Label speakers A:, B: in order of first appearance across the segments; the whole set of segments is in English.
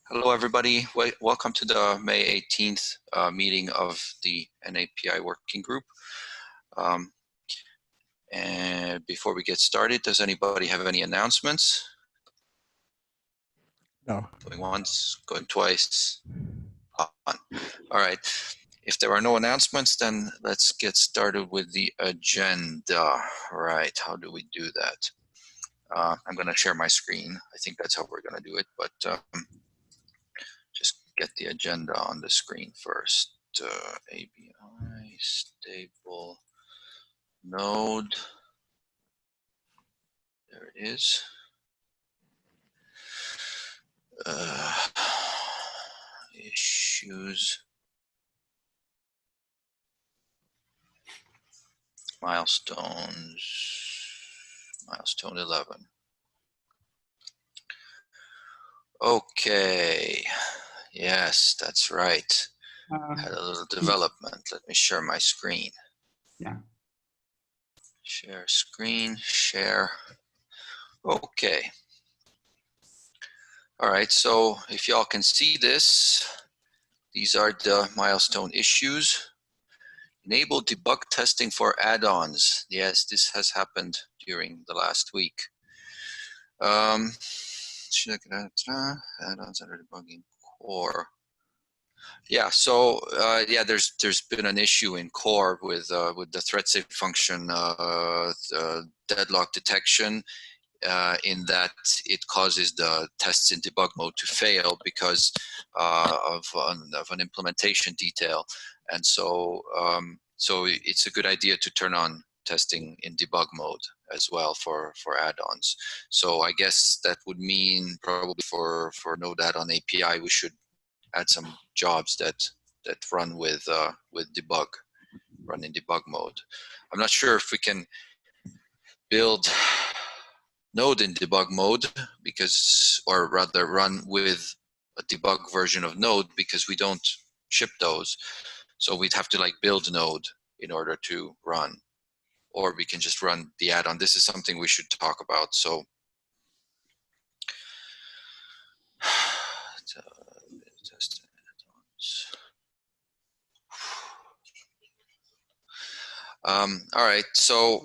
A: Hello, everybody. Welcome to the May 18th meeting of the NAPI Working Group. And before we get started, does anybody have any announcements?
B: No.
A: Going once, going twice. On. All right. If there are no announcements, then let's get started with the agenda. All right. How do we do that? I'm going to share my screen. I think that's how we're going to do it, but just get the agenda on the screen first. ABI, stable, node. There it is. Issues. Milestones. Milestone 11. Okay. Yes, that's right. Had a little development. Let me share my screen.
B: Yeah.
A: Share screen, share. Okay. All right, so if y'all can see this, these are the milestone issues. Enable debug testing for add-ons. Yes, this has happened during the last week. Add-ons under debugging core. Yeah, so yeah, there's been an issue in core with the thread safe function deadlock detection. In that it causes the tests in debug mode to fail because of an implementation detail, and so so it's a good idea to turn on testing in debug mode as well for add-ons. So I guess that would mean probably for Node add-on API we should add some jobs that run with debug, run in debug mode. I'm not sure if we can build Node in debug mode because, or rather run with a debug version of Node because we don't ship those. So we'd have to like build Node in order to run, or we can just run the add-on. This is something we should talk about. So test add-ons. All right, so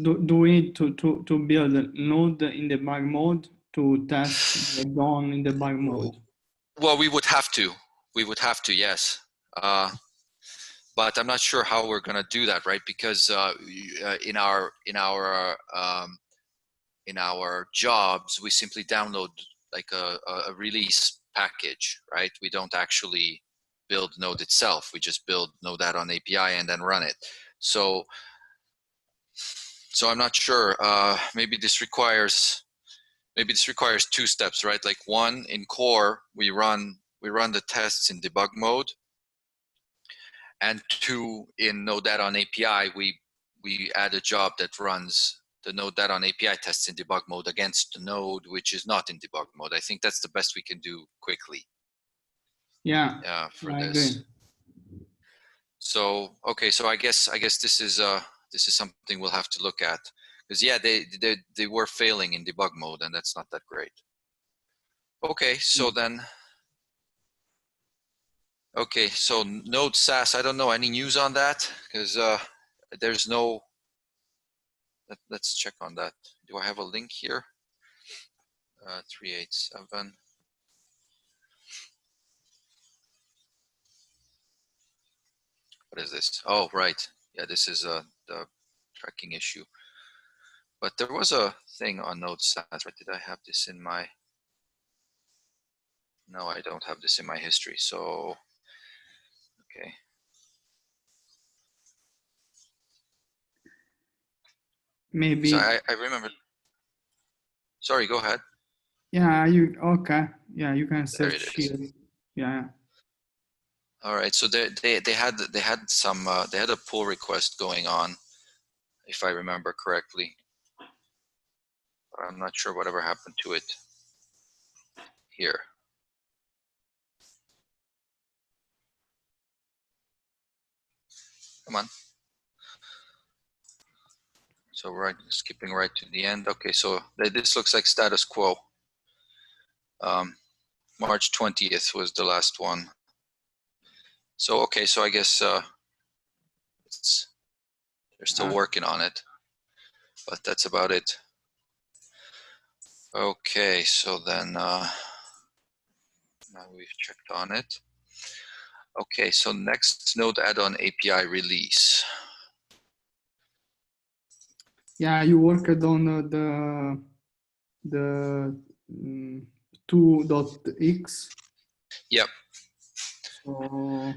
B: do we need to build a node in debug mode to test the add-on in debug mode?
A: Well, we would have to. We would have to, yes. But I'm not sure how we're going to do that, right? Because in our jobs, we simply download like a release package, right? We don't actually build Node itself. We just build Node add-on API and then run it. So I'm not sure. Maybe this requires two steps, right? Like one, in core, we run the tests in debug mode, and two, in Node add-on API, we add a job that runs the Node add-on API tests in debug mode against the node which is not in debug mode. I think that's the best we can do quickly.
B: Yeah.
A: Yeah, for
B: I
A: this.
B: agree.
A: So okay, so I guess this is something we'll have to look at, because yeah, they were failing in debug mode, and that's not that great. Okay, so then. Okay, so Node SAS, I don't know any news on that because there's no. Let's check on that. Do I have a link here? 387. What is this? Oh, right. Yeah, this is the tracking issue. But there was a thing on Node SAS. Right? Did I have this in my? No, I don't have this in my history. So, okay.
B: Maybe.
A: So I remember. Sorry, go ahead.
B: Yeah, okay. Yeah, you can search here. Yeah.
A: All right. So they had some they had a pull request going on, if I remember correctly. But I'm not sure whatever happened to it here. Come on. So skipping right to the end. Okay, so this looks like status quo. March 20th was the last one. So, okay, so I guess they're still working on it, but that's about it. Okay, so then now we've checked on it. Okay, so next Node add-on API release.
B: Yeah, you worked on the 2.x.
A: Yep.
B: So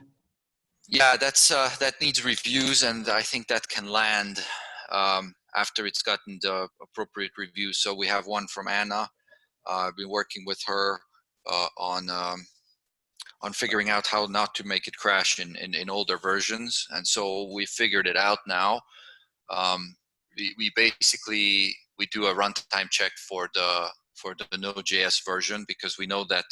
A: yeah, that's that needs reviews, and I think that can land after it's gotten the appropriate reviews. So we have one from Anna. I've been working with her on figuring out how not to make it crash in older versions, and so we figured it out now. We basically we do a runtime check for the Node.js version, because we know that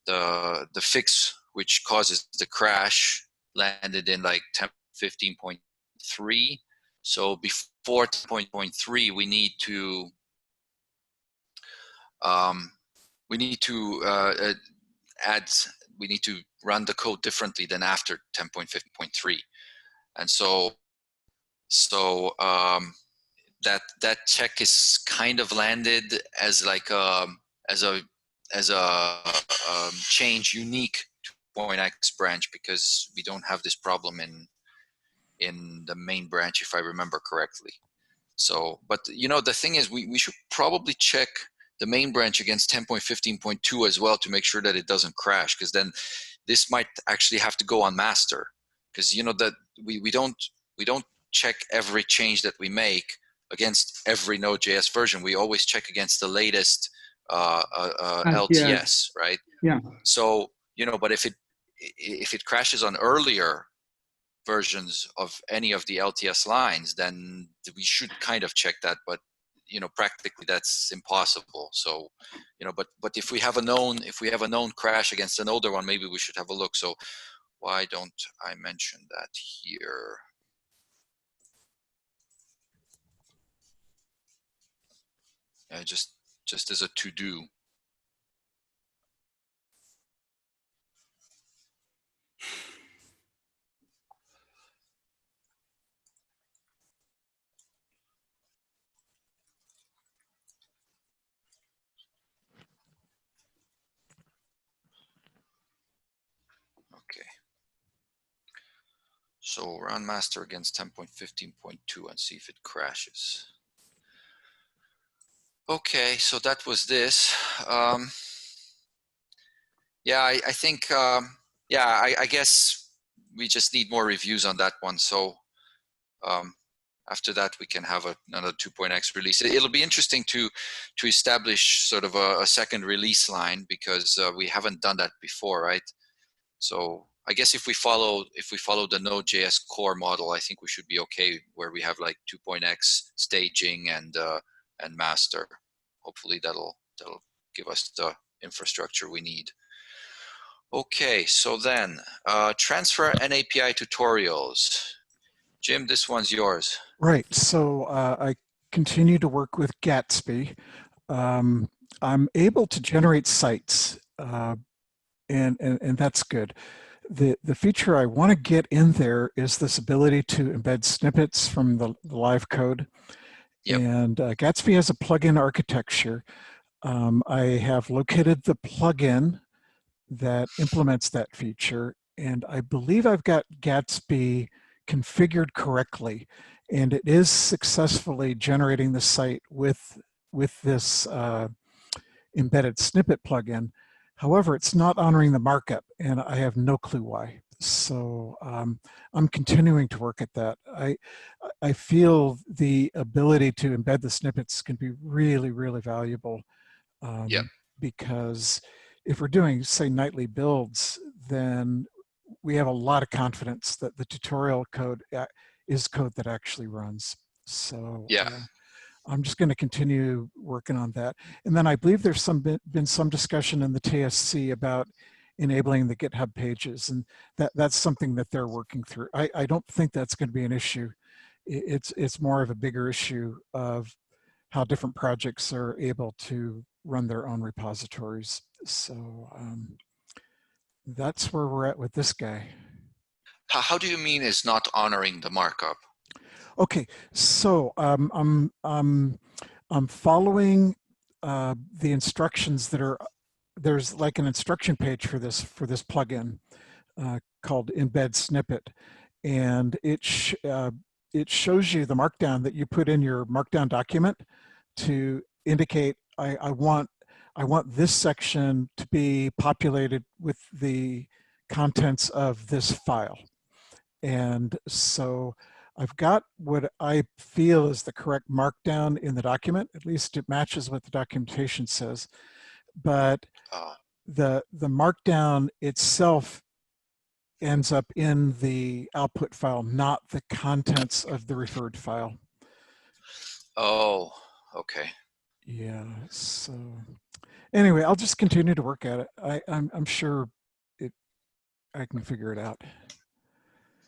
A: the fix which causes the crash landed in like 10.15.3. So before 10.3, we need to add, we need to run the code differently than after 10.15.3. And so that check is kind of landed as like as a change unique to .x branch, because we don't have this problem in the main branch, if I remember correctly. So, but you know, the thing is, we should probably check the main branch against 10.15.2 as well to make sure that it doesn't crash, because then this might actually have to go on master, because you know that we don't check every change that we make against every Node.js version. We always check against the latest LTS, right?
B: Yeah.
A: So you know, but if it crashes on earlier versions of any of the LTS lines, then we should kind of check that. But you know, practically that's impossible. So you know, but if we have a known crash against an older one, maybe we should have a look. So why don't I mention that here? Just as a to-do. Okay. So run master against 10.15.2 and see if it crashes. Okay, so that was this. Yeah, I think, yeah, I guess we just need more reviews on that one. So after that, we can have another 2.x release. It'll be interesting to establish sort of a second release line, because we haven't done that before, right? So I guess if we follow the Node.js core model, I think we should be okay, where we have like 2.x staging and master. Hopefully that'll give us the infrastructure we need. Okay, so then transfer and API tutorials. Jim, this one's yours.
C: Right. So I continue to work with Gatsby. I'm able to generate sites, and that's good. The feature I want to get in there is this ability to embed snippets from the live code.
A: Yep.
C: And Gatsby has a plugin architecture. I have located the plugin that implements that feature, and I believe I've got Gatsby configured correctly, and it is successfully generating the site with this embedded snippet plugin. However, it's not honoring the markup, and I have no clue why. So I'm continuing to work at that. I feel the ability to embed the snippets can be really, really valuable,
A: Yep.
C: because if we're doing, say, nightly builds, then we have a lot of confidence that the tutorial code is code that actually runs. So
A: yeah.
C: I'm just going to continue working on that. And then I believe there's been some discussion in the TSC about enabling the GitHub pages, and that's something that they're working through. I don't think that's going to be an issue. It's more of a bigger issue of how different projects are able to run their own repositories. So that's where we're at with this guy.
A: How do you mean is not honoring the markup?
C: Okay, so I'm following the instructions that are, there's like an instruction page for this plugin called Embed Snippet, and it shows you the markdown that you put in your markdown document to indicate I want this section to be populated with the contents of this file. And so I've got what I feel is the correct markdown in the document. At least it matches what the documentation says. But the markdown itself ends up in the output file, not the contents of the referred file.
A: Oh, okay.
C: Yeah. So anyway, I'll just continue to work at it. I'm sure I can figure it out.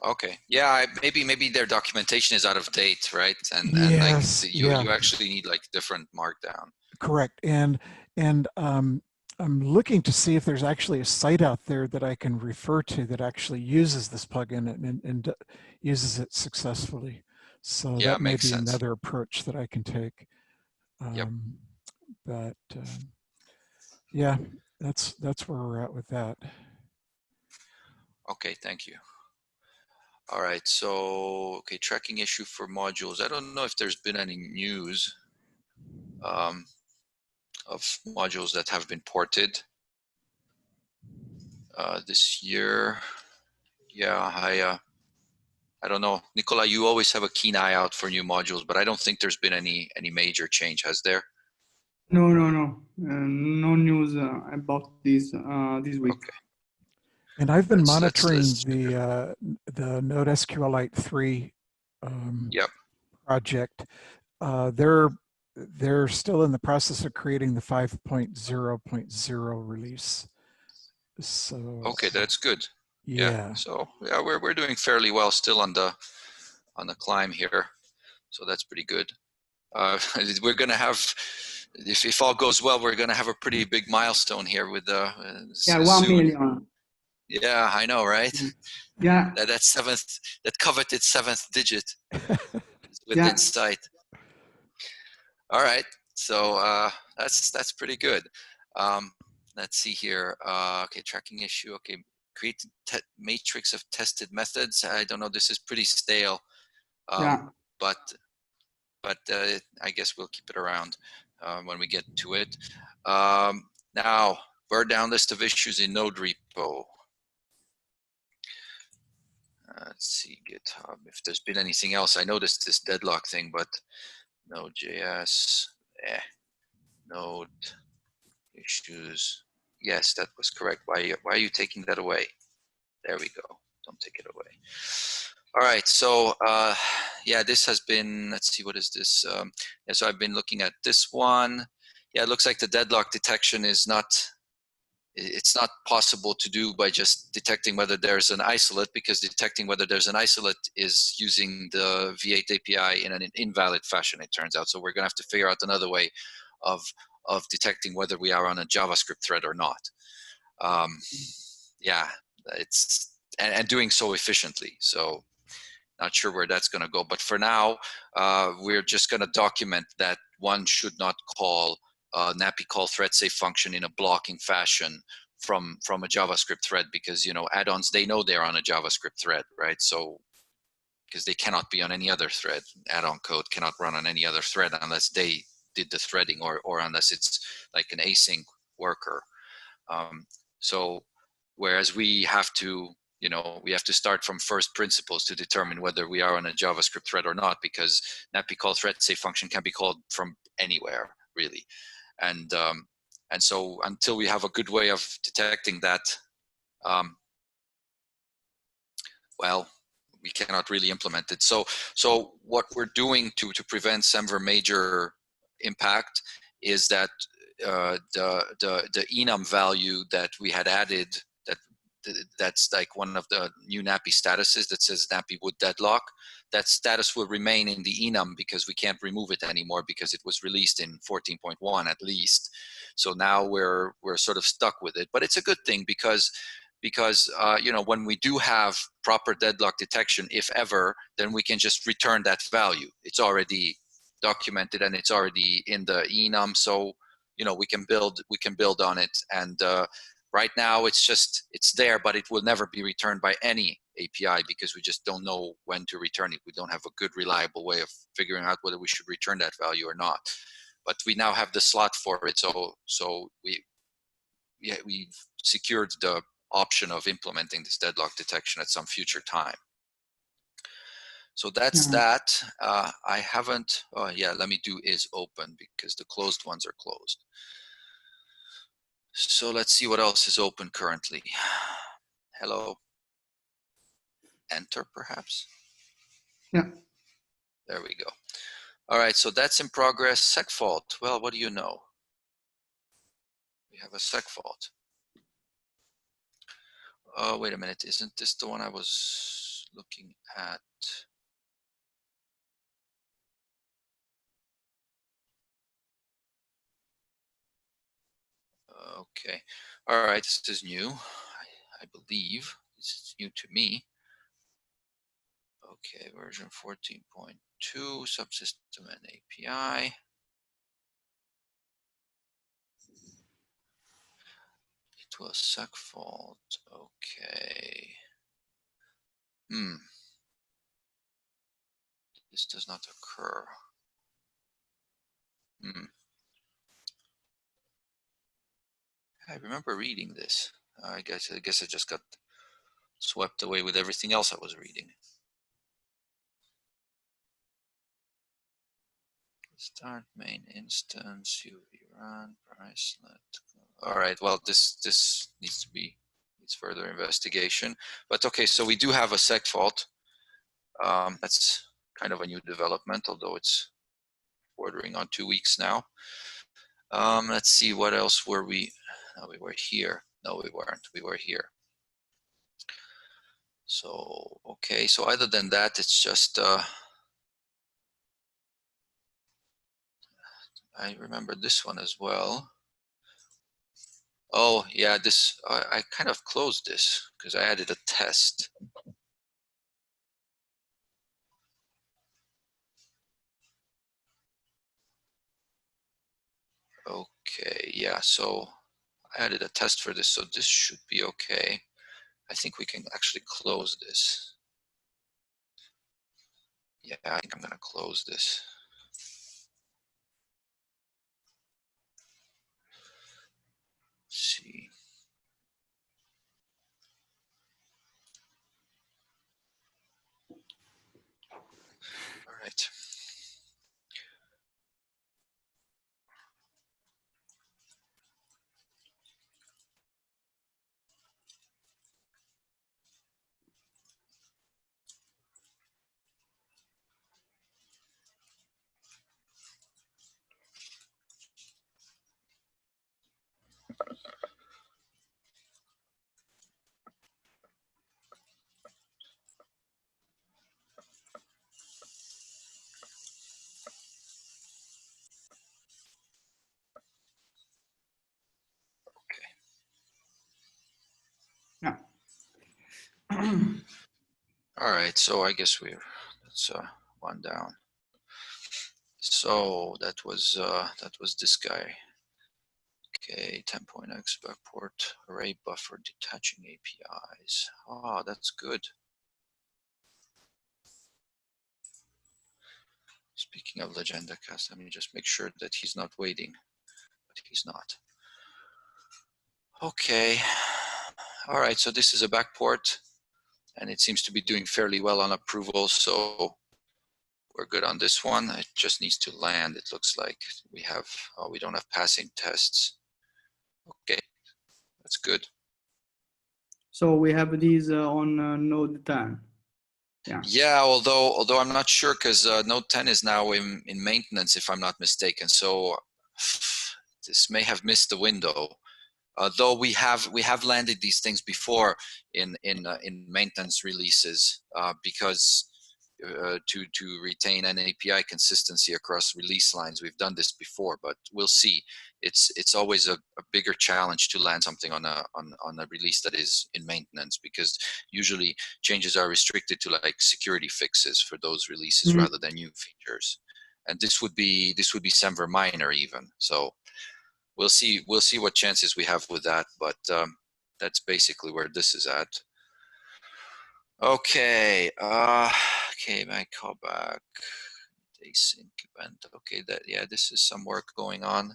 A: Okay. Yeah. Maybe their documentation is out of date, right? And
C: yes,
A: like you actually need like different markdown.
C: Correct. And I'm looking to see if there's actually a site out there that I can refer to that actually uses this plugin and uses it successfully. So
A: yeah,
C: that may be
A: sense.
C: another approach that I can take.
A: Yep.
C: But yeah, that's where we're at with that.
A: Okay, thank you. All right, so okay, tracking issue for modules. I don't know if there's been any news of modules that have been ported this year. Yeah, I don't know, Nicola. You always have a keen eye out for new modules, but I don't think there's been any major change, has there?
B: No news about this week.
A: Okay.
C: And I've been monitoring the Node SQLite 3 project. They're still in the process of creating the 5.0.0 release. So
A: okay, that's good.
C: Yeah.
A: So yeah, we're doing fairly well still on the climb here. So that's pretty good. We're gonna have, if all goes well, we're gonna have a pretty big milestone here with the
B: 1 million.
A: Yeah, I know, right?
B: Yeah.
A: That coveted 7th digit is within sight. All right, so that's pretty good. Let's see here. Okay, tracking issue. Okay, create matrix of tested methods. I don't know. This is pretty stale. But I guess we'll keep it around when we get to it. Now, burn down list of issues in Node repo. Let's see, GitHub. If there's been anything else, I noticed this deadlock thing, but Node.js, Node issues. Yes, that was correct. Why are you taking that away? There we go. Don't take it away. All right, so yeah, this has been, let's see, what is this? Yeah, so I've been looking at this one. Yeah, it looks like the deadlock detection is it's not possible to do by just detecting whether there's an isolate, because detecting whether there's an isolate is using the V8 API in an invalid fashion, it turns out. So we're gonna have to figure out another way of detecting whether we are on a JavaScript thread or not. Yeah, it's, and doing so efficiently. So not sure where that's going to go, but for now, we're just going to document that one should not call nappy call thread safe function in a blocking fashion from a JavaScript thread, because add-ons, they know they're on a JavaScript thread, right? So because they cannot be on any other thread, add-on code cannot run on any other thread unless they did the threading, or unless it's like an async worker. So whereas we have to start from first principles to determine whether we are on a JavaScript thread or not, because nappy call thread safe function can be called from anywhere, really. And so until we have a good way of detecting that, well, we cannot really implement it. So what we're doing to prevent some major impact is that the enum value that we had added, that's like one of the new nappy statuses that says nappy would deadlock, that status will remain in the enum because we can't remove it anymore because it was released in 14.1 at least. So now we're sort of stuck with it, but it's a good thing because you know, when we do have proper deadlock detection, if ever, then we can just return that value. It's already documented and it's already in the enum, so you know we can build on it. And right now it's there, but it will never be returned by any API because we just don't know when to return it. We don't have a good reliable way of figuring out whether we should return that value or not. But we now have the slot for it, so we've secured the option of implementing this deadlock detection at some future time. So that's that. I haven't, oh yeah, let me do is open because the closed ones are closed. So let's see what else is open currently. Hello. Enter perhaps?
B: Yeah.
A: There we go. All right, so that's in progress. Sec fault. Well, what do you know? We have a sec fault. Oh, wait a minute. Isn't this the one I was looking at? Okay. All right, this is new. I believe this is new to me. Okay, version 14.2, subsystem and API. It was sec fault. Okay. This does not occur. I remember reading this. I guess I just got swept away with everything else I was reading. Start main instance, UV run, pricelet. All right, well, this needs further investigation. But okay, so we do have a sec fault. That's kind of a new development, although it's bordering on 2 weeks now. Let's see, what else were we? No, we were here. No, we weren't. We were here. So, okay, so other than that, it's just, I remember this one as well. Oh, yeah, this, I kind of closed this because I added a test. Okay, yeah, so I added a test for this, so this should be okay. I think we can actually close this. Yeah, I think I'm gonna close this. Let's see. All right.
B: Yeah.
A: All right, so I guess that's one down. So that was this guy. Okay, 10.x backport array buffer detaching APIs. Oh, that's good. Speaking of Legenda cast, let me just make sure that he's not waiting, but he's not. Okay. All right, so this is a backport and it seems to be doing fairly well on approval. So we're good on this one. It just needs to land. It looks like we have, oh, we don't have passing tests. Okay, that's good.
B: So we have these on Node 10.
A: Yeah, although I'm not sure because Node 10 is now in maintenance, if I'm not mistaken. So this may have missed the window. Though we have landed these things before in maintenance releases because to retain an API consistency across release lines. We've done this before, but we'll see. It's always a bigger challenge to land something on a release that is in maintenance, because usually changes are restricted to like security fixes for those releases rather than new features. And this would be Semver minor even. So we'll see what chances we have with that, but that's basically where this is at. Okay, okay, my callback, async event. Okay, this is some work going on.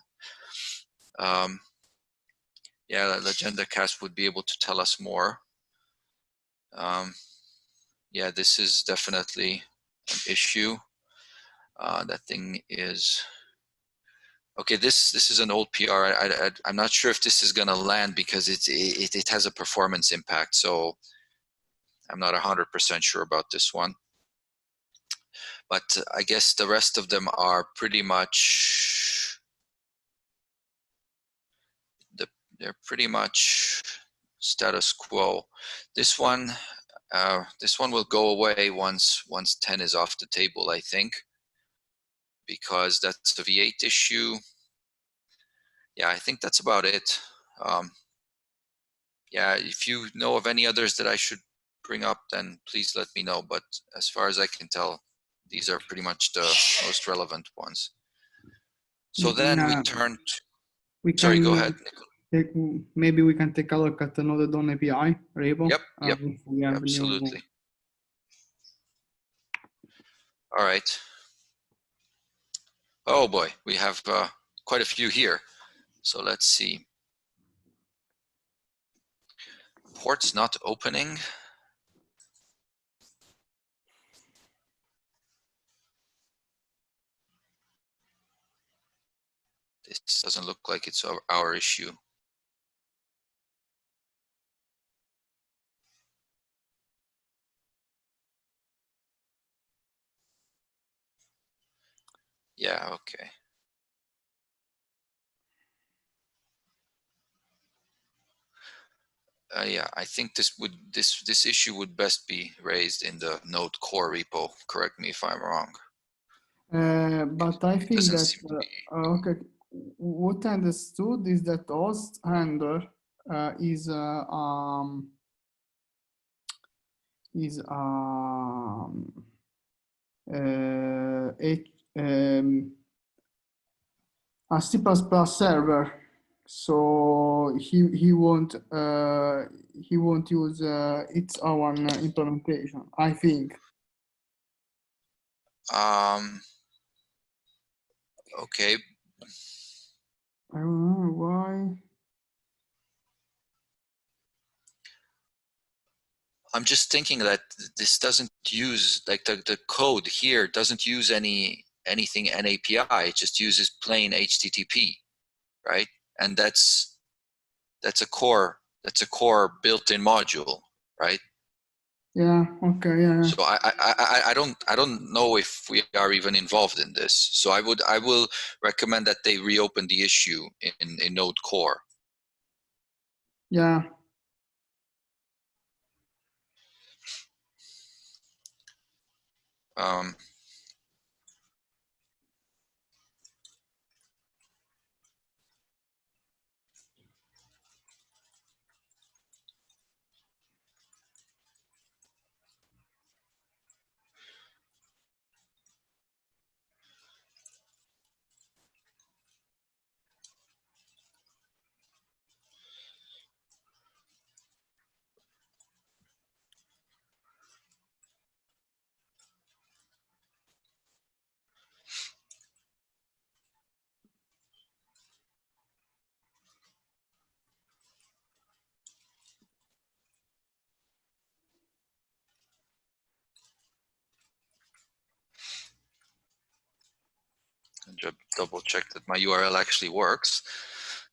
A: Yeah, LegendaCast would be able to tell us more. Yeah, this is definitely an issue. That thing is okay. This is an old PR. I'm not sure if this is gonna land because it has a performance impact. So I'm not 100% sure about this one. But I guess the rest of them are pretty much they're pretty much status quo. This one will go away once 10 is off the table, I think, because that's the V8 issue. Yeah, I think that's about it. Yeah, if you know of any others that I should bring up, then please let me know. But as far as I can tell, these are pretty much the most relevant ones. So then we turn to, sorry, go ahead, Nicola.
B: Maybe we can take a look at another Node API repo.
A: Yep,
B: We have
A: absolutely. All right. Oh boy, we have quite a few here. So let's see. Ports not opening. This doesn't look like it's our issue. Yeah, okay. Yeah, I think this issue would best be raised in the Node core repo. Correct me if I'm wrong.
B: But I think that okay, what I understood is that host handler is a C++ server, so he won't use its own implementation, I think.
A: Okay.
B: I don't know why.
A: I'm just thinking that this doesn't use, like the code here doesn't use anything NAPI. It just uses plain HTTP, right? And that's a core built-in module, right?
B: Yeah. Okay. Yeah.
A: So I don't know if we are even involved in this. So I will recommend that they reopen the issue in Node Core.
B: Yeah.
A: Double check that my URL actually works.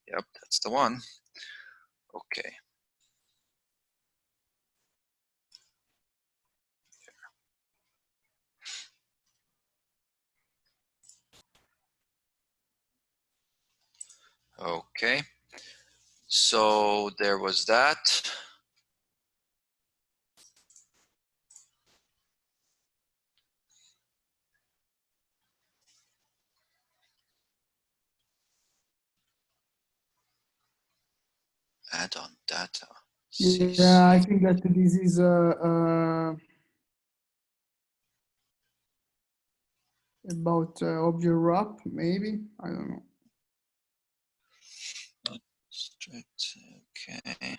A: Yep, that's the one. Okay. Okay. So there was that. Add-on data.
B: Yeah, I think that this is about object wrap, maybe. I don't know.
A: Strict, okay.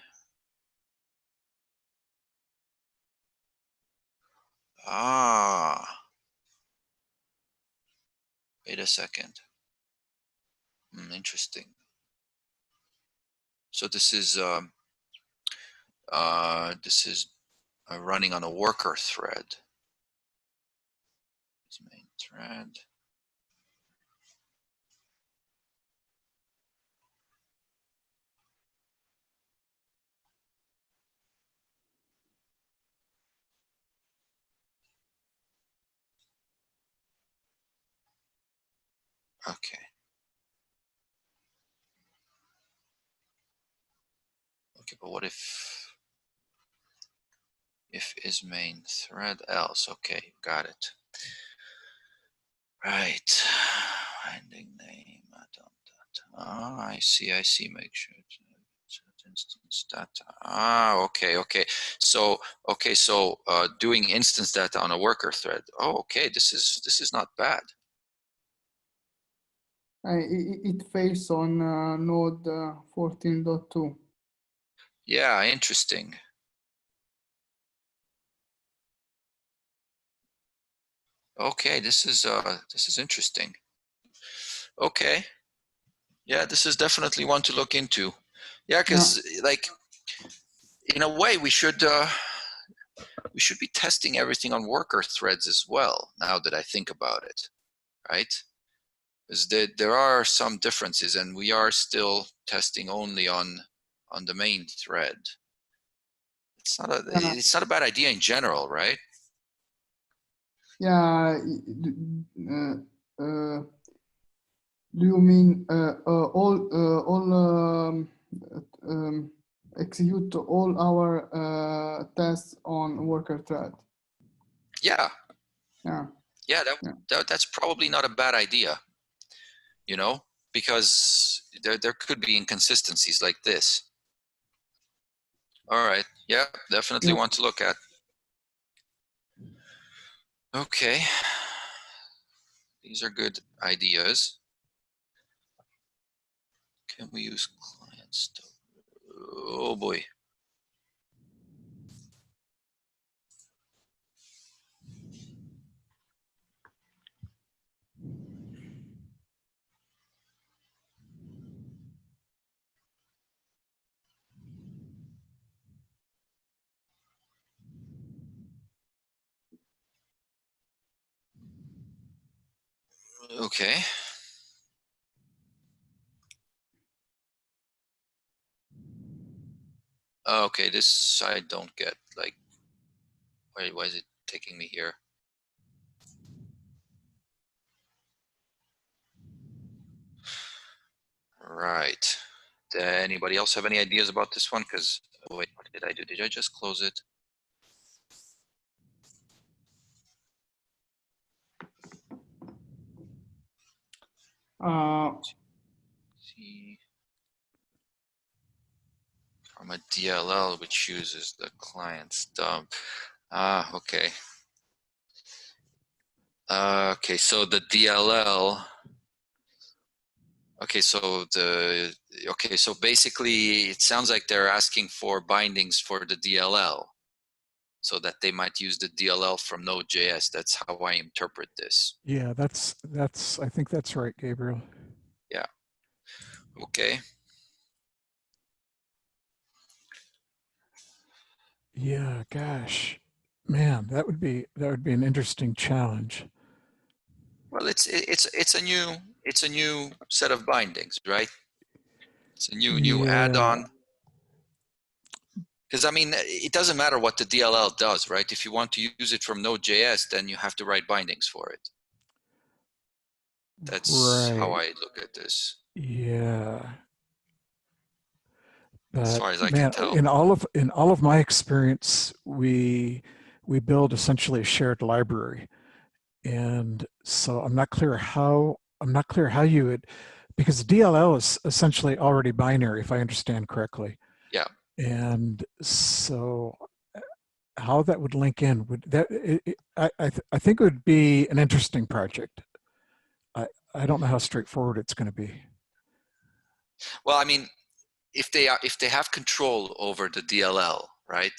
A: Ah, wait a second. Interesting. So this is running on a worker thread. It's main thread. Okay. Okay, but what if is main thread else? Okay, got it. Right. Ending name. I see. Make sure it's instance data. Okay. So doing instance data on a worker thread. Oh, okay. This is not bad.
B: It fails on Node 14.2.
A: Yeah, interesting. Okay, this is interesting. Okay. Yeah, this is definitely one to look into. Yeah, because like in a way we should be testing everything on worker threads as well. Now that I think about it, right? Because there are some differences, and we are still testing only on the main thread. It's not a bad idea in general, right?
B: Yeah. Do you mean execute all our tests on worker thread?
A: Yeah.
B: Yeah.
A: Yeah, that's probably not a bad idea. You know, because there could be inconsistencies like this. All right. Yeah, definitely want to look at. Okay. These are good ideas. Can we use client stuff? Oh boy. Okay. Okay, this I don't get. Like, why is it taking me here? Right. Anybody else have any ideas about this one? Because, wait, what did I do? Did I just close it? See, from a DLL, which uses the client stub. Okay. Okay, so the DLL. Okay, so so basically, it sounds like they're asking for bindings for the DLL, so that they might use the DLL from Node.js. That's how I interpret this.
C: Yeah, that's. I think that's right, Gabriel.
A: Yeah. Okay.
C: Yeah, gosh, man, that would be an interesting challenge.
A: Well, it's a new set of bindings, right? It's a new add-on. Because I mean, it doesn't matter what the DLL does, right? If you want to use it from Node.js, then you have to write bindings for it. That's how I look at this.
C: Yeah. But,
A: as far as I can tell.
C: In all of my experience, we build essentially a shared library, and so I'm not clear how you would, because DLL is essentially already binary, if I understand correctly. And so how that would link in, would that, I think it would be an interesting project. I don't know how straightforward it's going to be.
A: Well, I mean, if they have control over the DLL, right,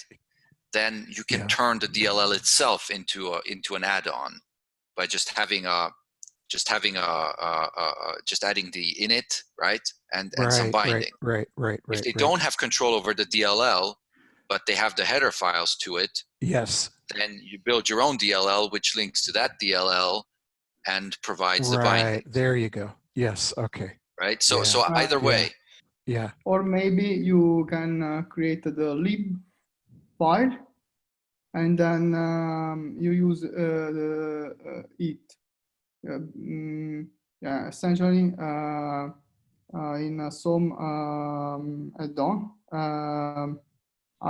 A: then you can turn the DLL itself into an add-on by just adding the init, right, and some binding.
C: Right.
A: If they don't have control over the DLL, but they have the header files to it,
C: yes,
A: then you build your own DLL, which links to that DLL and provides the binding.
C: Right, there you go. Yes, okay.
A: Right. So either way.
C: Yeah.
B: Or maybe you can create the lib file, and then you use it. Yeah, essentially in some add-on, I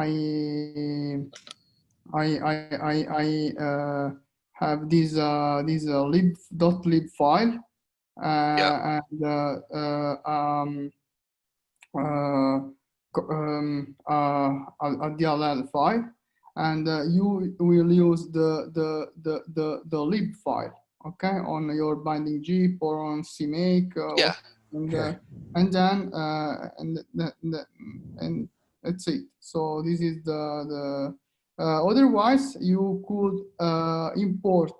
B: have this lib.lib file and a DLL file, and you will use the lib file, okay, on your binding Jeep or on CMake, and then and that's it. So this is the otherwise you could import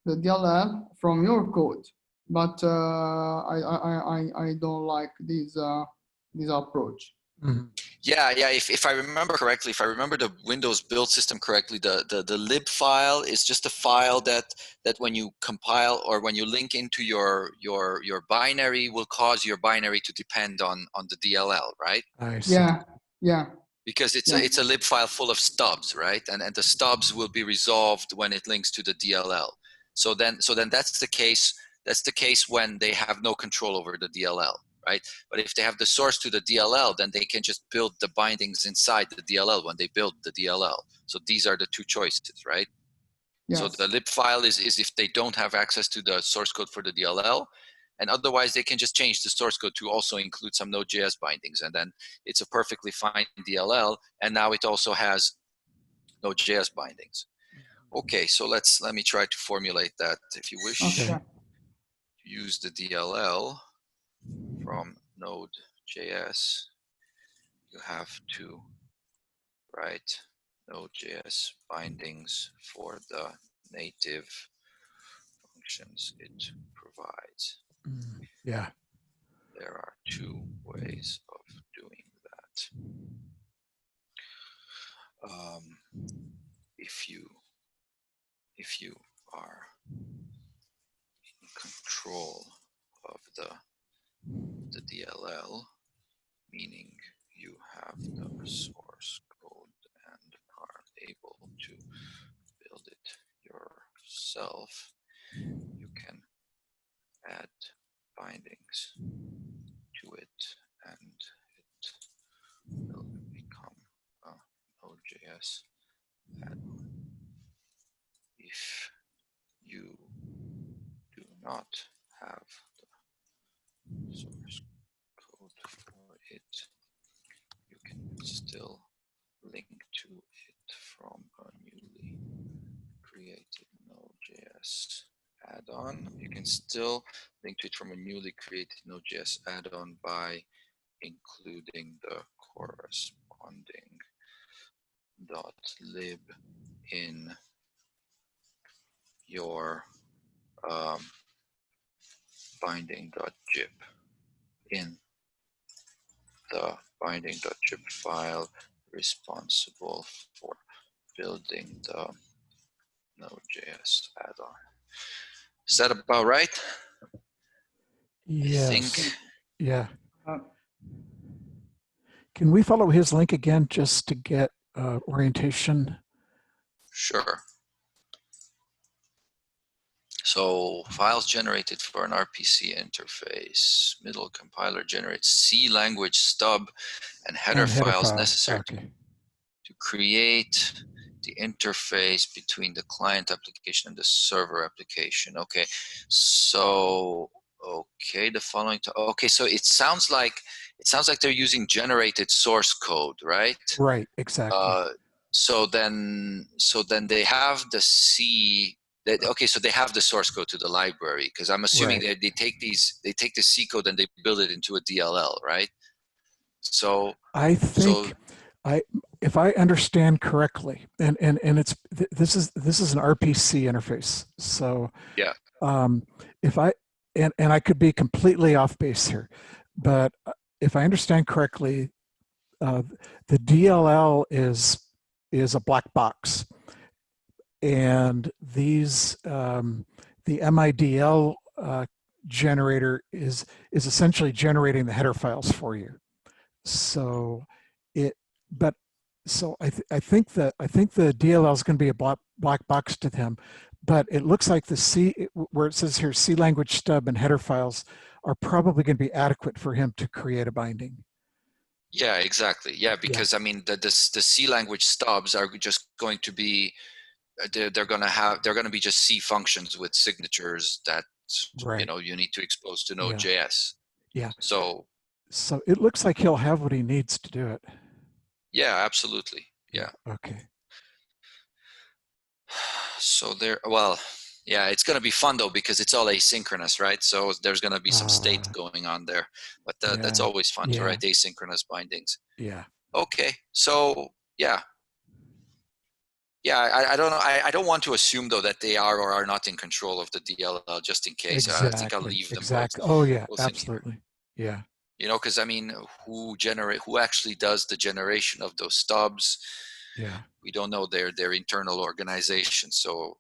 B: the DLL from your code, but I don't like this approach.
C: Mm-hmm.
A: Yeah. If I remember correctly, if I remember the Windows build system correctly, the lib file is just a file that when you compile or when you link into your binary will cause your binary to depend on the DLL, right?
C: I see.
B: Yeah.
A: Because it's a lib file full of stubs, right? And the stubs will be resolved when it links to the DLL. So then that's the case. That's the case when they have no control over the DLL, right? But if they have the source to the DLL, then they can just build the bindings inside the DLL when they build the DLL. So these are the two choices, right?
B: Yes.
A: So the lib file is if they don't have access to the source code for the DLL, and otherwise they can just change the source code to also include some Node.js bindings, and then it's a perfectly fine DLL, and now it also has Node.js bindings. Okay, so let me try to formulate that. If you wish to use the DLL from Node.js, you have to write Node.js bindings for the native functions it provides.
C: Yeah.
A: There are two ways of doing that. If you are in control of the DLL, meaning you have the source code and are able to build it yourself, you can add bindings to it and it will become a Node.js add-on. If you do not have the source code for it, you can still link to it from a newly created Node.js add-on. You can still link to it from a newly created Node.js add-on by including the corresponding .lib in your binding.jip in the binding.jip file responsible for building the Node.js add-on. Is that about right?
C: Yes.
A: I think.
C: Yeah. Can we follow his link again just to get orientation?
A: Sure. So files generated for an RPC interface. Middle compiler generates C language stub and header files necessary to create the interface between the client application and the server application. Okay, so Okay, the following. Okay, so it sounds like they're using generated source code, right?
C: Right, exactly.
A: So then they have the C. Okay, so they have the source code to the library, because I'm assuming
C: Right.
A: they take the C code and they build it into a DLL, right? So
C: I
A: so
C: think if I understand correctly, and this is an RPC interface. So
A: yeah,
C: if I and I could be completely off base here, but if I understand correctly, the DLL is a black box, and these the MIDL generator is essentially generating the header files for you. So it, but so I think the DLL is going to be a black box to them, but it looks like the C, where it says here C language stub and header files, are probably going to be adequate for him to create a binding.
A: yeah, exactly. Yeah,
C: Yeah.
A: because I mean the C language stubs are just going to be they're going to be just C functions with signatures that
C: Right.
A: you need to expose to
C: Yeah.
A: Node.js.
C: Yeah.
A: So
C: So it looks like he'll have what he needs to do it.
A: yeah, absolutely. Yeah.
C: Okay.
A: So yeah, it's going to be fun though, because it's all asynchronous, right? So there's going to be some state going on there, but that's
C: Yeah.
A: always fun to
C: Yeah.
A: write asynchronous bindings.
C: Yeah.
A: Okay, so yeah, I don't know. I don't want to assume though that they are or are not in control of the DLL, just in case. I think I'll
C: Exactly.
A: leave them
C: Exactly. Oh yeah.
A: both in here.
C: Absolutely. Yeah.
A: Because I mean, who actually does the generation of those stubs?
C: Yeah.
A: We don't know their internal organization, so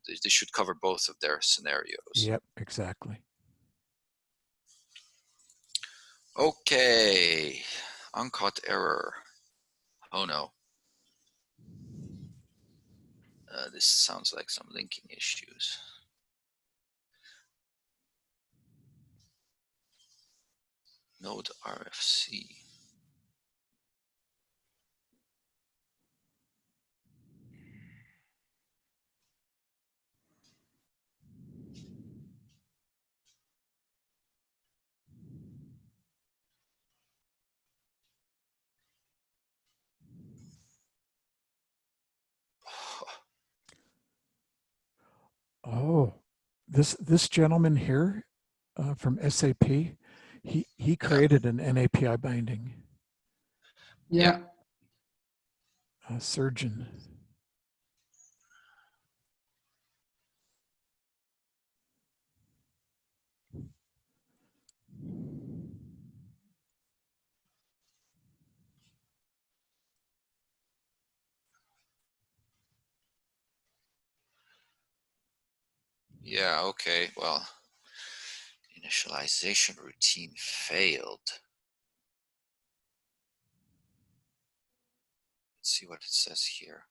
A: they should cover both of their scenarios.
C: Yep. Exactly.
A: Okay, uncaught error. Oh no, this sounds like some linking issues. Node RFC.
C: Oh, this gentleman here from SAP, he created an NAPI binding.
B: Yeah.
C: Surgeon.
A: Yeah, okay, well, initialization routine failed. Let's see what it says here.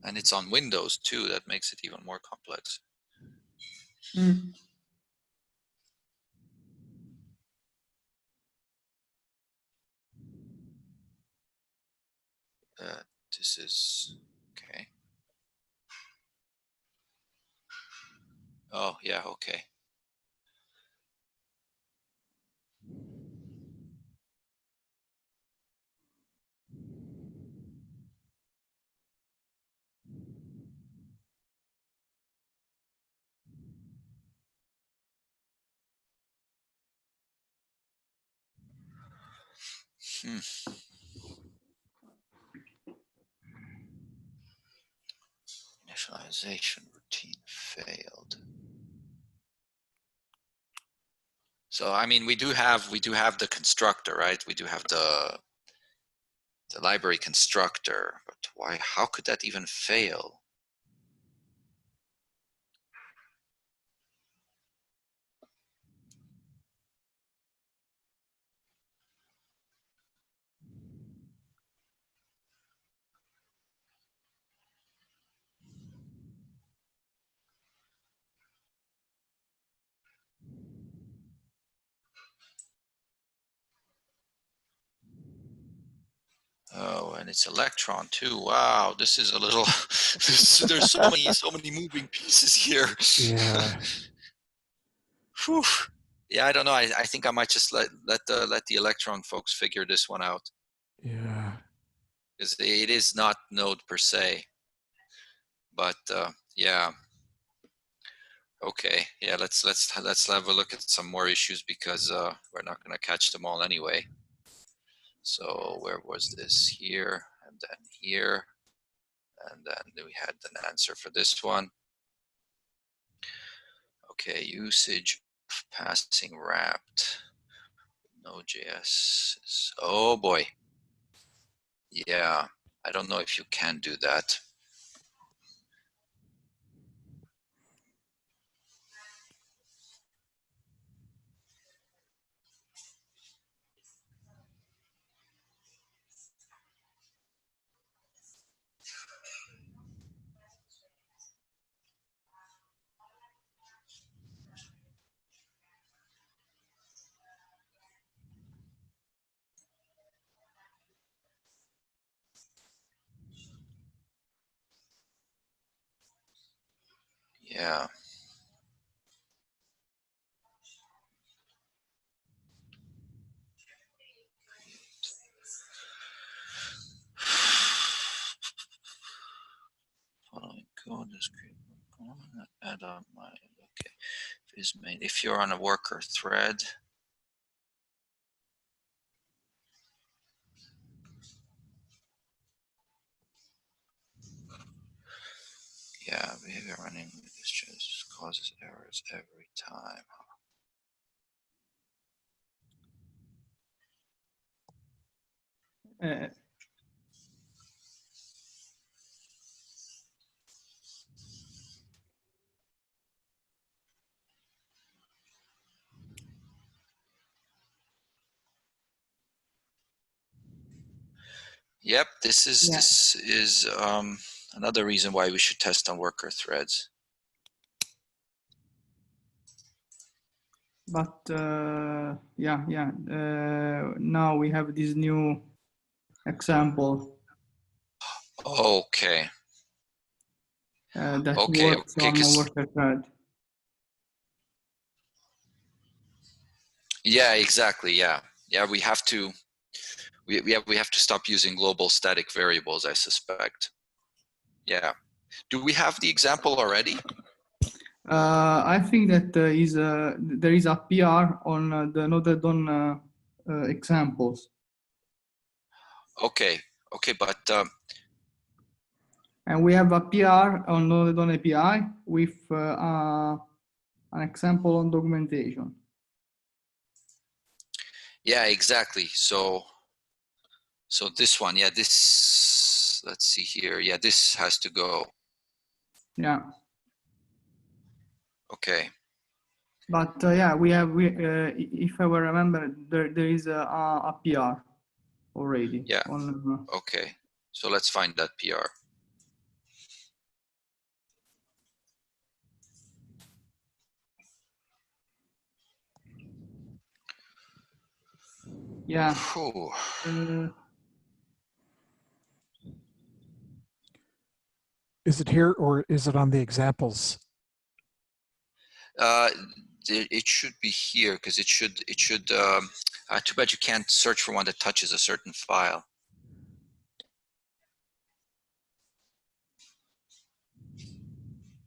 A: And it's on Windows too, that makes it even more complex.
B: Mm.
A: This is, okay. Oh, yeah, okay. Initialization routine failed. So I mean, we do have the constructor, right? We do have the library constructor, but why? How could that even fail? Oh, and it's electron too. Wow, this is a little. There's so many moving pieces here.
C: Yeah.
A: Whew. Yeah, I don't know. I think I might just let the electron folks figure this one out,
C: Yeah.
A: because it is not Node per se. But yeah. Okay. Yeah. Let's have a look at some more issues, because we're not going to catch them all anyway. So where was this? Here, and then here, and then we had an answer for this one. Okay, usage of passing wrapped Node.js. Oh boy. Yeah, I don't know if you can do that. Yeah. Following code is add on my okay. Is main if you're on a worker thread. Yeah, behavior running with this just causes errors every time. Yep, this is another reason why we should test on worker threads.
B: But now we have this new example
A: Okay.
B: that
A: Okay,
B: works on a worker thread.
A: Yeah, exactly. Yeah, we have to. We have to stop using global static variables, I suspect. Yeah. Do we have the example already?
B: I think that there is a PR on the Node.js examples.
A: Okay. Okay, but
B: And we have a PR on Node.js API with an example on documentation.
A: yeah, exactly. So this one, yeah, this. Let's see here. Yeah, this has to go.
B: Yeah.
A: Okay.
B: But yeah, if I will remember, there is a PR already.
A: Yeah.
B: On,
A: Okay. So let's find that PR.
B: yeah.
C: Is it here or is it on the examples?
A: It should be here, because it should. Too bad you can't search for one that touches a certain file.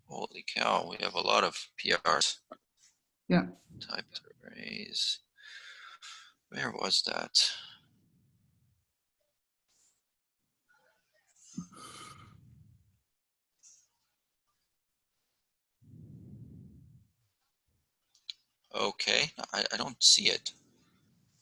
A: Holy cow, we have a lot of PRs.
B: Yeah.
A: Typed arrays. Where was that? Okay, I don't see it.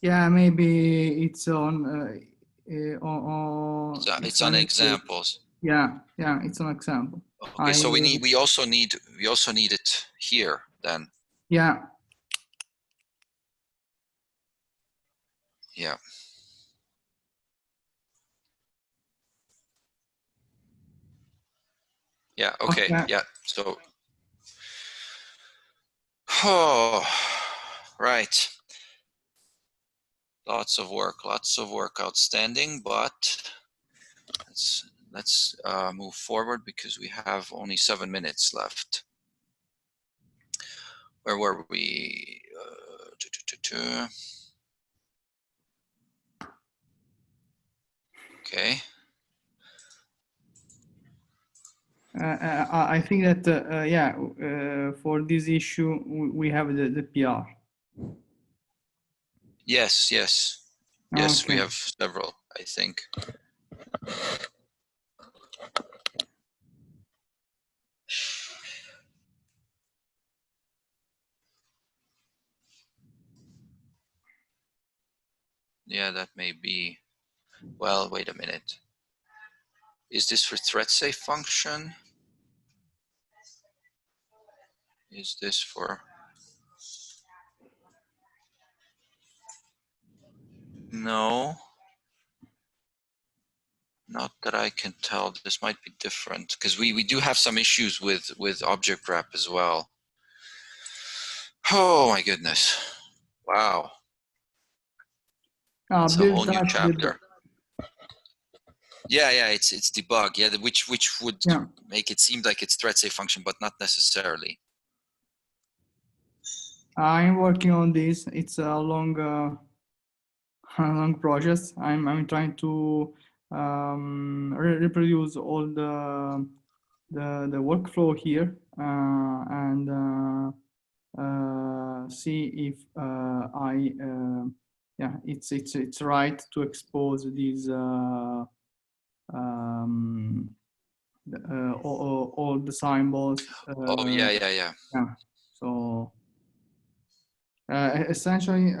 B: Yeah, maybe it's on.
A: It's on examples.
B: Yeah, it's an example.
A: Okay, so we also need it here then.
B: Yeah.
A: Yeah. Yeah. Okay. Yeah. So. Oh, right. Lots of work. Outstanding, but let's move forward because we have only 7 minutes left. Where were we? Okay.
B: I think that yeah, for this issue we have the PR.
A: Yes, yes, yes.
B: Okay.
A: We have several, I think. Yeah, that may be. Well, wait a minute. Is this for thread safe function? Is this for? No. Not that I can tell. This might be different because we do have some issues with object wrap as well. Oh my goodness! Wow, it's a whole
B: Build
A: new
B: type
A: chapter. Yeah, yeah, it's debug. Yeah, which would make it seem like it's thread safe function, but not necessarily.
B: I'm working on this. It's a long process. I'm trying to reproduce all the workflow here and see if yeah, it's right to expose these all the symbols.
A: Oh yeah, yeah, yeah.
B: Yeah. So essentially,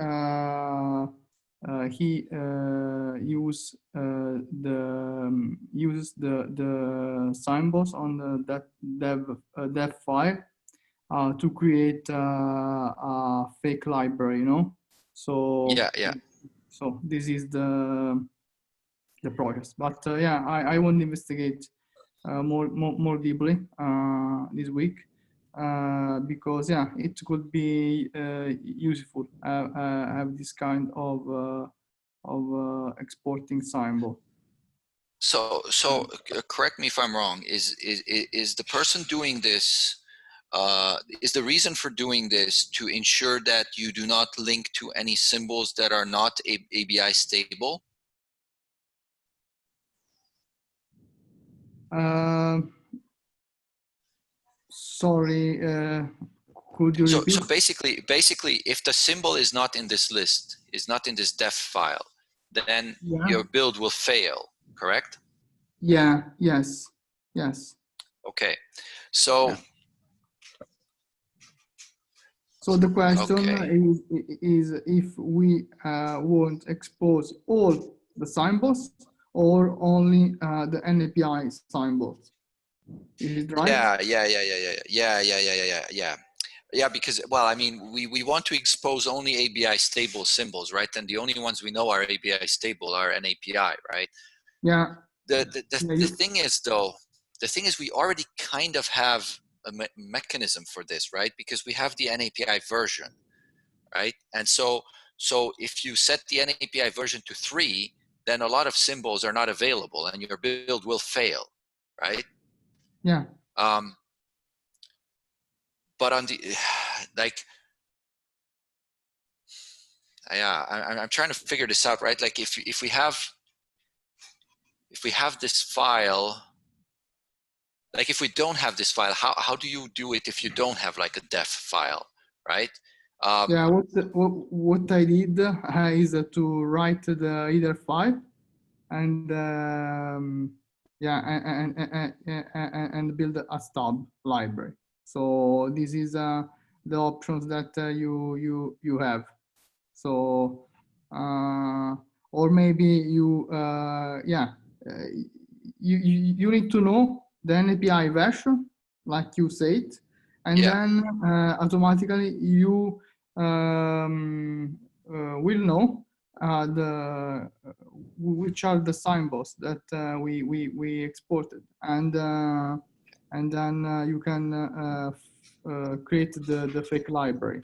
B: he uses the symbols on the dev file to create a fake library, you know. So
A: yeah, yeah.
B: So this is the process. But yeah, I want to investigate more deeply this week. Because yeah, it could be useful have this kind of exporting symbol.
A: So correct me if I'm wrong. Is the person doing this? Is the reason for doing this to ensure that you do not link to any symbols that are not ABI stable?
B: Sorry, could you repeat?
A: So basically, if the symbol is not in this list, is not in this def file, then your build will fail, correct?
B: Yeah, yes.
A: Okay, so.
B: Yeah. So the question is if we won't expose all the symbols or only the NAPI symbols. Is it right?
A: Yeah, because, well, I mean, we want to expose only ABI stable symbols, right? And the only ones we know are ABI stable are NAPI, right?
B: Yeah.
A: The thing is, though, we already kind of have a mechanism for this, right? Because we have the NAPI version, right? And so if you set the NAPI version to 3, then a lot of symbols are not available and your build will fail, right?
B: Yeah.
A: But on the, like, yeah, I'm trying to figure this out, right? Like if we have this file, like if we don't have this file, how do you do it if you don't have like a def file, right?
B: Yeah, what I did is to write the either file and yeah, and build a stub library. So this is the options that you have. So or maybe you you need to know the NAPI version, like you said, and then automatically you will know which are the symbols that we exported, and then you can create the fake library.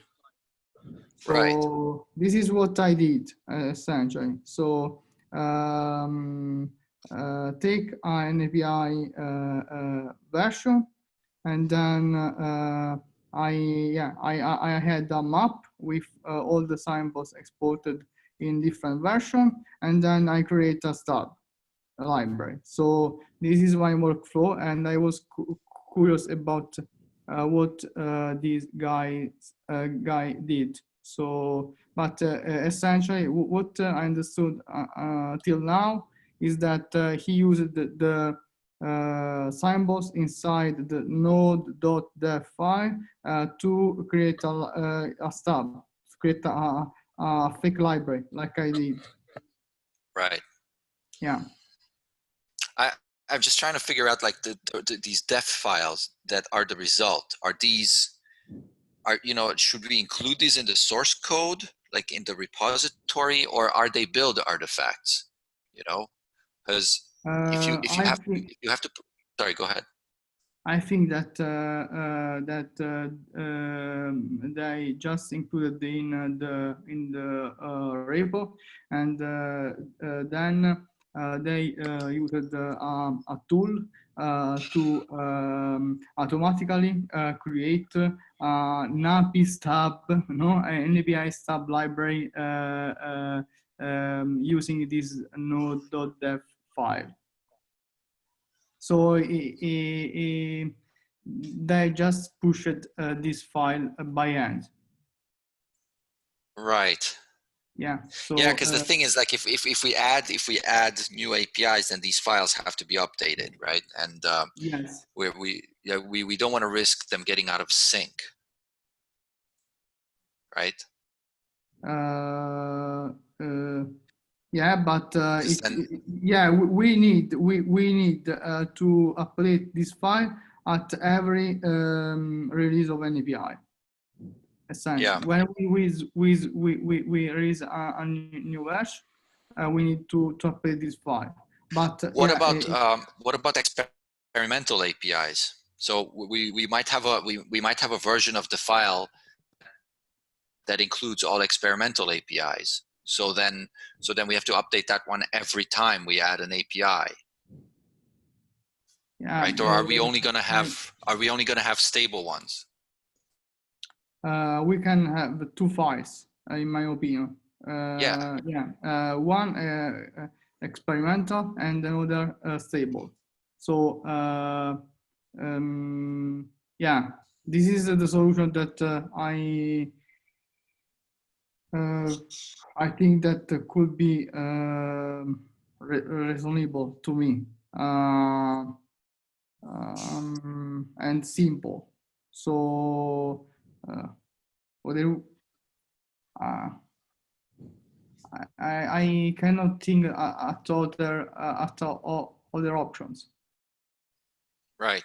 B: So this is what I did essentially. So take an API version, and then I had a map with all the symbols exported in different version, and then I create a stub library. So this is my workflow, and I was curious about what this guy did. So, but essentially, what I understood till now is that he used the symbols inside the node.dev file to create a stub, to create a fake library, like I did.
A: Right.
B: Yeah.
A: I'm just trying to figure out like these def files that are the result. Are these, should we include these in the source code, like in the repository, or are they build artifacts? Because if you have to, sorry, go ahead.
B: I think that they just included in the repo, and then they used a tool to automatically create NAPI stub, an API stub library using this node.dev file. So they just pushed this file by hand.
A: Right.
B: Yeah. So
A: yeah, because the thing is, like, if we add new APIs, then these files have to be updated, right? And
B: yes,
A: we don't want to risk them getting out of sync, right?
B: Yeah, but we need to update this file at every release of an API. Essentially,
A: Yeah.
B: when we release a new version, we need to update this file. But
A: what about experimental APIs? So we might have a version of the file that includes all experimental APIs. So then we have to update that one every time we add an API.
B: Yeah,
A: right? Or are we only going to have stable ones?
B: We can have two files, in my opinion. One experimental and another stable. So yeah, this is the solution that I think that could be reasonable to me and simple. So I cannot think at other options.
A: Right.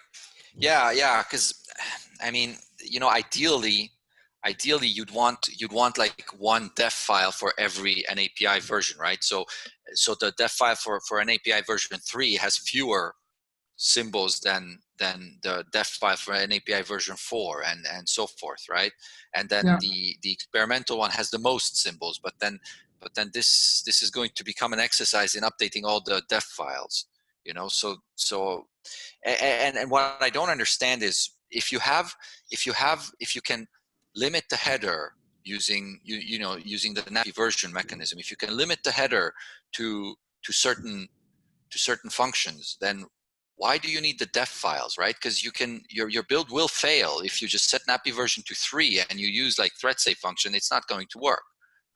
A: Yeah. Because I mean, ideally you'd want like one def file for an API version, right? So the def file for an API version 3 has fewer symbols than the def file for an API version 4 and so forth, right? And then the experimental one has the most symbols, but then this is going to become an exercise in updating all the def files, so and what I don't understand is if you can limit the header using using the NAPI version mechanism, if you can limit the header to certain functions, then why do you need the def files, right? Because your build will fail if you just set NAPI version to 3 and you use like thread safe function. It's not going to work,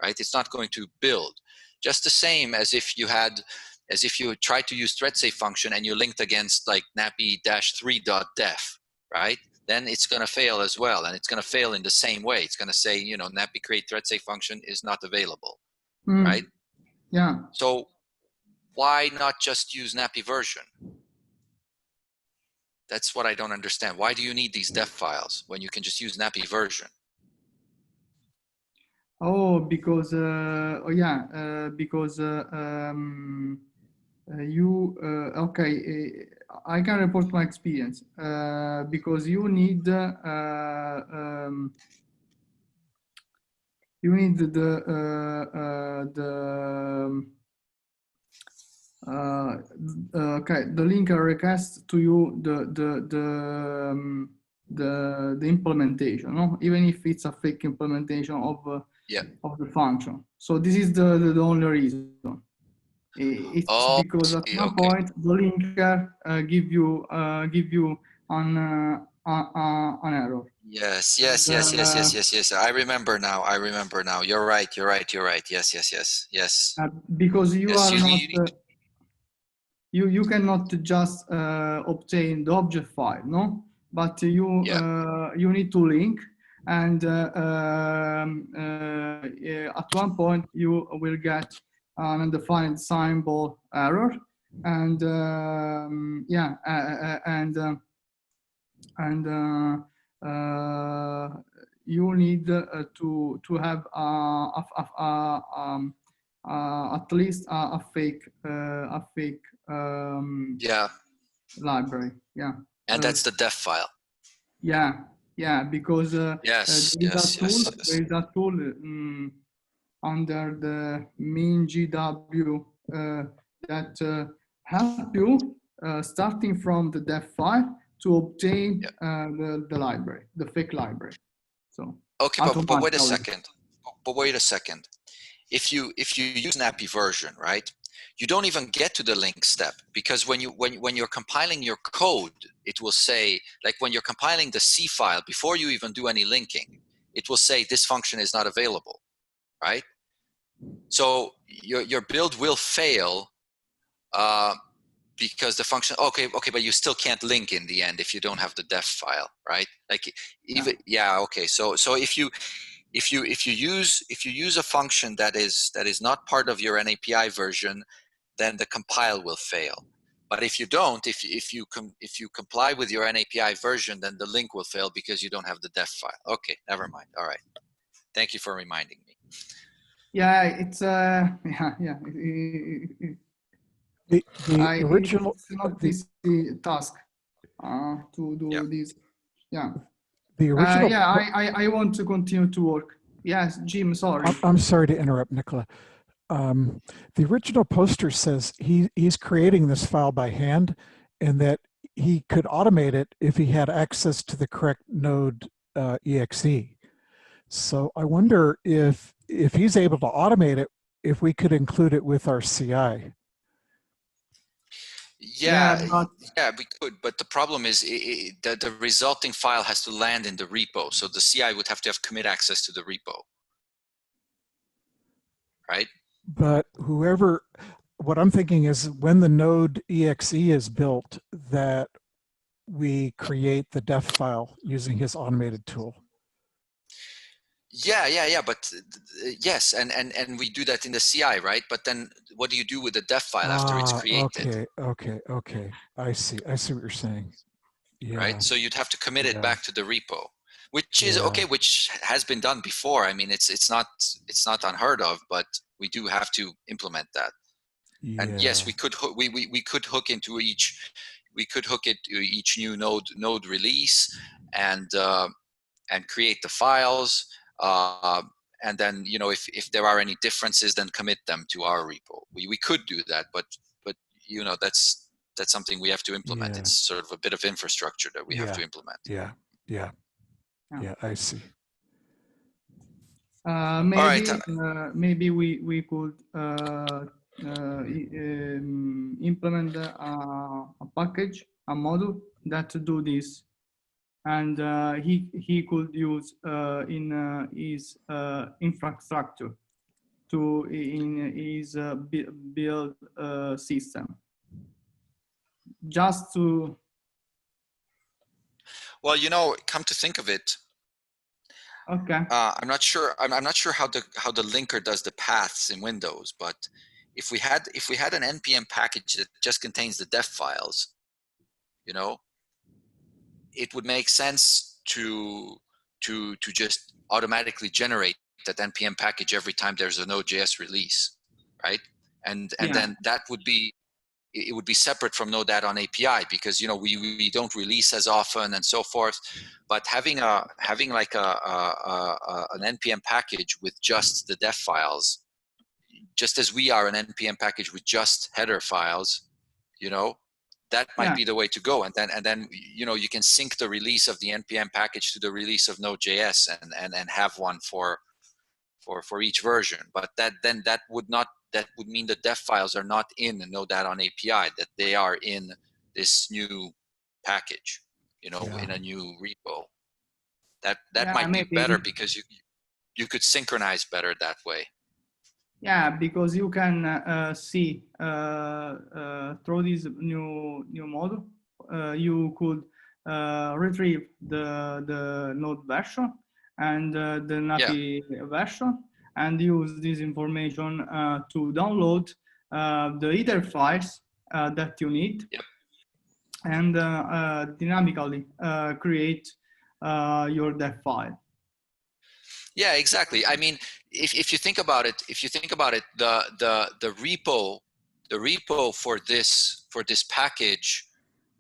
A: right? It's not going to build. Just the same as if you tried to use thread safe function and you linked against like napi-3.def, right? Then it's going to fail as well, and it's going to fail in the same way. It's going to say, napi create thread safe function is not available, right?
B: Yeah.
A: So why not just use NAPI version? That's what I don't understand. Why do you need these def files when you can just use NAPI version?
B: Oh, because you okay. I can report my experience because you need the okay, the linker requests to you the implementation, no? Even if it's a fake implementation of the function. So this is the only reason. It's
A: Oh,
B: because at one
A: okay.
B: point the linker give you an error.
A: Yes,
B: And,
A: yes, yes, yes, yes, yes, yes. I remember now. I remember now. You're right. You're right. You're right. Yes, yes, yes, yes.
B: Because you
A: Yes,
B: are
A: you
B: not
A: need.
B: you cannot just obtain the object file, no? But you
A: Yeah.
B: you need to link, and at one point you will get an undefined symbol error, and yeah, and you need to have at least a fake
A: Yeah.
B: library. Yeah.
A: And that's the def file.
B: Yeah. Yeah. Because
A: Yes, yes, yes, yes.
B: there is a tool under the mean GW that help you starting from the def file to obtain the library, the fake library. So
A: Okay, but wait a
B: automatically.
A: second. But wait a second. If you use snappy version, right? You don't even get to the link step, because when you're compiling your code, it will say, like when you're compiling the C file, before you even do any linking, it will say this function is not available, right? So your build will fail because the function, okay, but you still can't link in the end if you don't have the def file, right? Like even, yeah, okay. So if you use a function that is not part of your NAPI version, then the compile will fail. But if you don't, if you comply with your NAPI version, then the link will fail because you don't have the def file. Okay, never mind. All right. Thank you for reminding me.
B: Yeah, it's
C: The original,
B: it's not easy task to do this. Yeah.
C: the original.
B: Yeah, I want to continue to work. Yes, Jim, sorry.
C: I'm sorry to interrupt, Nicola. The original poster says he's creating this file by hand, and that he could automate it if he had access to the correct node exe. So I wonder if he's able to automate it, if we could include it with our CI.
A: Yeah,
B: but
A: yeah, we could, but the problem is the resulting file has to land in the repo, so the CI would have to have commit access to the repo, right?
C: But what I'm thinking is when the node exe is built, that we create the def file using his automated tool.
A: Yeah, but yes, and we do that in the CI, right? But then what do you do with the def file after it's created?
C: Okay. I see what you're saying. Yeah.
A: Right, so you'd have to commit it back to the repo, which is
C: Yeah.
A: okay, which has been done before. I mean, it's not unheard of, but we do have to implement that.
C: Yeah.
A: And yes, we could we could hook into each, we could hook it to each new node release, and create the files, and then, you know, if there are any differences, then commit them to our repo. We could do that, but you know, that's something we have to implement.
C: Yeah.
A: It's sort of a bit of infrastructure that we have to implement.
C: Yeah, I see.
B: Maybe maybe we could implement a package, a module that do this, and he could use in his infrastructure to in his build system, just to.
A: Well, you know, come to think of it,
B: Okay.
A: I'm not sure how the linker does the paths in Windows, but if we had an npm package that just contains the def files, you know, it would make sense to just automatically generate that npm package every time there's a Node.js release, right? And then that would be, it would be separate from Node add-on API, because, you know, we don't release as often and so forth. But having like an npm package with just the def files just as we are an npm package with just header files, you know, that might be the way to go. And then you know, you can sync the release of the npm package to the release of Node.js and have one for each version. But that would mean the def files are not in the Node.js API, that they are in this new package, you know, in a new repo. That might be better because you could synchronize better that way.
B: Yeah, because you can see through this new model, you could retrieve the Node version and the NAPI version, and use this information to download the header files that you need, and dynamically create your def file.
A: Yeah, exactly. I mean, if you think about it, the repo for this package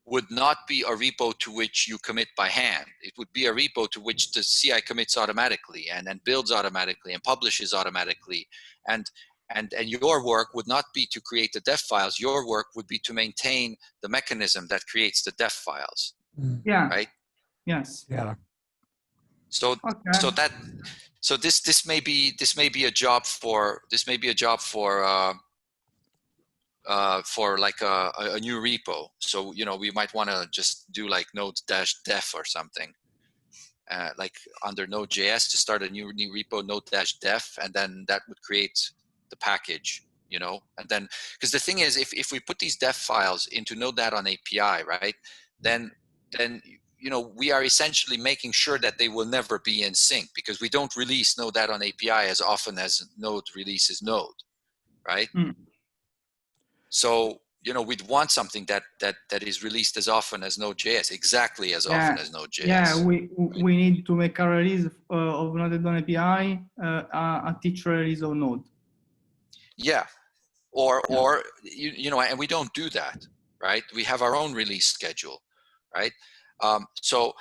A: would not be a repo to which you commit by hand. It would be a repo to which the CI commits automatically and builds automatically and publishes automatically. And your work would not be to create the def files. Your work would be to maintain the mechanism that creates the def files.
B: Yeah.
A: Right.
B: Yes.
C: Yeah.
A: So this may be a job for like a new repo. So, you know, we might want to just do like Node-def or something, like under Node.js to start a new repo, Node-def, and then that would create the package, you know. And then, because the thing is, if we put these def files into Node.js API, right, then you know, we are essentially making sure that they will never be in sync, because we don't release Node.js API as often as Node releases Node, right? So, you know, we'd want something that is released as often as Node.js, exactly as often as Node.js.
B: Yeah, we need to make a release of Node.js API at each release of Node.
A: Yeah, or you know, and we don't do that, right? We have our own release schedule, right? So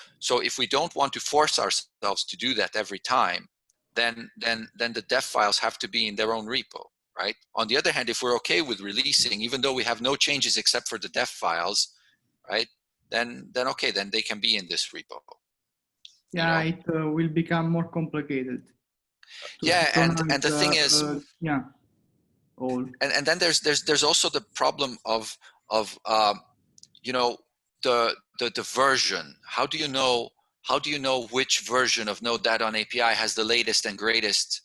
A: if we don't want to force ourselves to do that every time, then the def files have to be in their own repo, right? On the other hand, if we're okay with releasing, even though we have no changes except for the def files, right? Then okay, then they can be in this repo.
B: Yeah, you know? It will become more complicated.
A: Yeah, and the thing is,
B: yeah.
A: And then there's also the problem of you know, the version. How do you know which version of Node.js API has the latest and greatest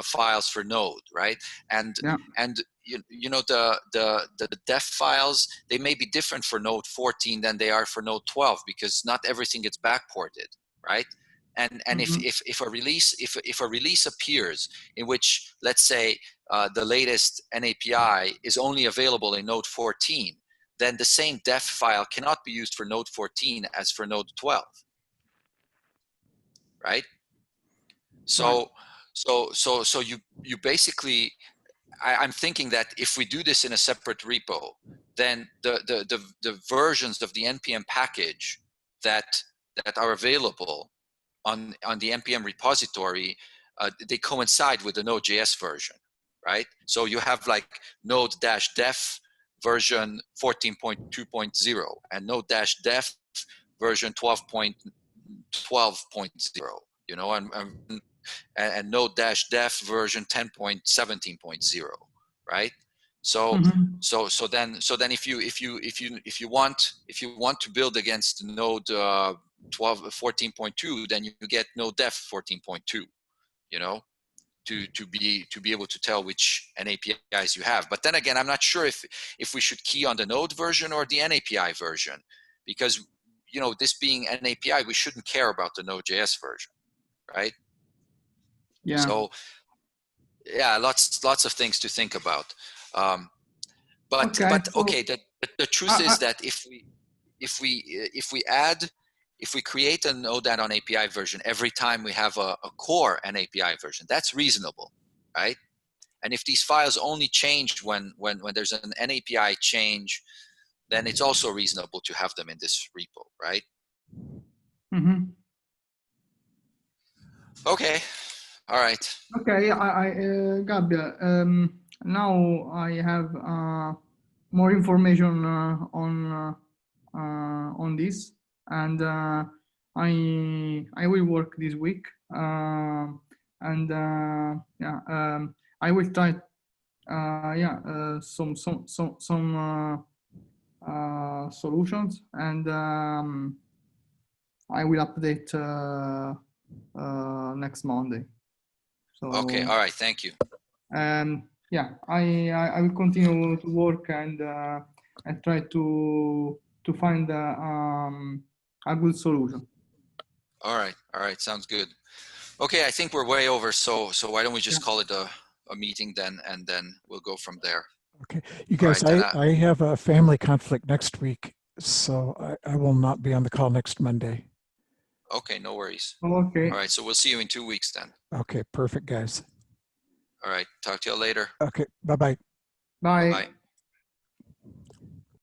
A: files for Node, right? And you know, the def files, they may be different for Node 14 than they are for Node 12, because not everything gets backported, right? And if a release appears in which, let's say, the latest NAPI is only available in Node 14, then the same def file cannot be used for Node 14 as for Node 12, right? So you basically, I'm thinking that if we do this in a separate repo, then the versions of the npm package that are available on the npm repository, they coincide with the Node.js version, right? So you have like Node-def version 14.2.0 and Node-def version 12.12.0, you know, and Node-def version 10.17.0, right? So then if you want to build against Node 14.2, then you get Node-def 14.2, you know, to be able to tell which NAPIs you have. But then again, I'm not sure if we should key on the Node version or the NAPI version, because, you know, this being NAPI, we shouldn't care about the Node.js version, right? Yeah. So yeah, lots of things to think about. But the truth is that if we create a Node.js API version every time we have a core NAPI version, that's reasonable, right? And if these files only change when there's an NAPI change, then it's also reasonable to have them in this repo, right? Okay. All right.
B: Okay, Gabriel, now I have more information on this, and I will work this week, and yeah, I will try some solutions, and I will update next Monday. So
A: Okay, all right, thank you.
B: Yeah, I will continue to work and try to find a good solution.
A: All right, sounds good. Okay, I think we're way over, so why don't we just
B: Yeah.
A: call it a meeting then, and then we'll go from there.
C: Okay, you
A: All
C: guys,
A: right, then
C: I have a family conflict next week, so I will not be on the call next Monday.
A: Okay, no worries.
B: Okay.
A: All right, so we'll see you in 2 weeks then.
C: Okay, perfect, guys.
A: All right, talk to you later.
C: Okay, bye-bye.
B: Bye.
A: Bye.